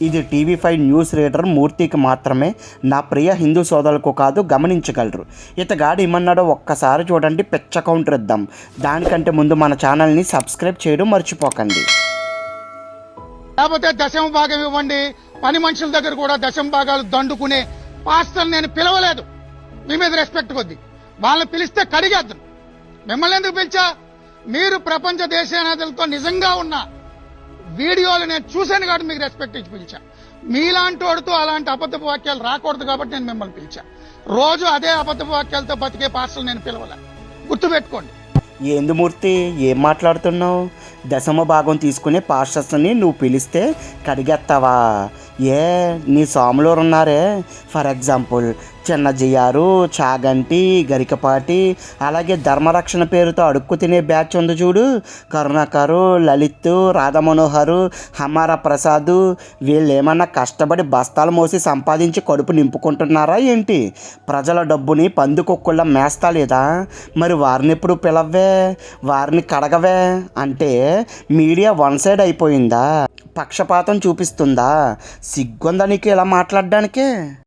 ఇది TV5 news reader మూర్తికి మాత్రమే, నా ప్రియ హిందూ సోదరులకు కాదు, గమనించగలరు. ఇతగాడు ఏమన్నాడో ఒక్కసారి చూడండి, పిచ్చ కౌంటర్ ఇద్దాం. దానికంటే ముందు మన ఛానల్ని సబ్స్క్రైబ్ చేయడం మర్చిపోకండి. లేకపోతే దశమ భాగం ఇవ్వండి. పని మనుషుల దగ్గర కూడా దశమ భాగాలు దండుకునే పాస్టర్ నేను పిలవలేదు. మీ మీద రెస్పెక్ట్ కొద్ది వాళ్ళని పిలిస్తే కడిగేద్దాం. మిమ్మల్ని ఎందుకు పిలిచా? మీరు ప్రపంచ దేశానాథులతో నిజంగా ఉన్న వీడియోలు నేను చూశాను కాబట్టి మీకు రెస్పెక్ట్ ఇచ్చి పిలిచా. మీలాంటి వాడితో అలాంటి అబద్ధపు వాక్యాలు రాకూడదు కాబట్టి నేను మిమ్మల్ని పిలిచా. రోజు అదే అబద్ధపు వాక్యాలతో బతికే పాస్టర్లు నేను పిలవలే, గుర్తుపెట్టుకోండి. ఏంది మూర్తి, ఏం మాట్లాడుతున్నావు? దశమ భాగం తీసుకునే పాస్టర్స్ని నువ్వు పిలిస్తే కడిగేస్తావా? నీ సాములోరు ఉన్నారే, ఫర్ ఎగ్జాంపుల్ చిన్నజీయారు, చాగంటి, గరికపాటి, అలాగే ధర్మరక్షణ పేరుతో అడుక్కు తినే బ్యాచ్ ఉంది చూడు, కరుణాకరు, లలిత్, రాధామనోహరు, హమారా ప్రసాద్, వీళ్ళు ఏమన్నా కష్టపడి బస్తాలు మోసి సంపాదించి కడుపు నింపుకుంటున్నారా ఏంటి? ప్రజల డబ్బుని పందికొక్కుళ్ళ మేస్తా లేదా? మరి వారిని ఎప్పుడు పిలవ్వే, వారిని కడగవే అంటే మీడియా వన్ సైడ్ అయిపోయిందా? పక్షపాతం చూపిస్తుందా? సిగ్గుందా నీకు ఇలా మాట్లాడడానికే?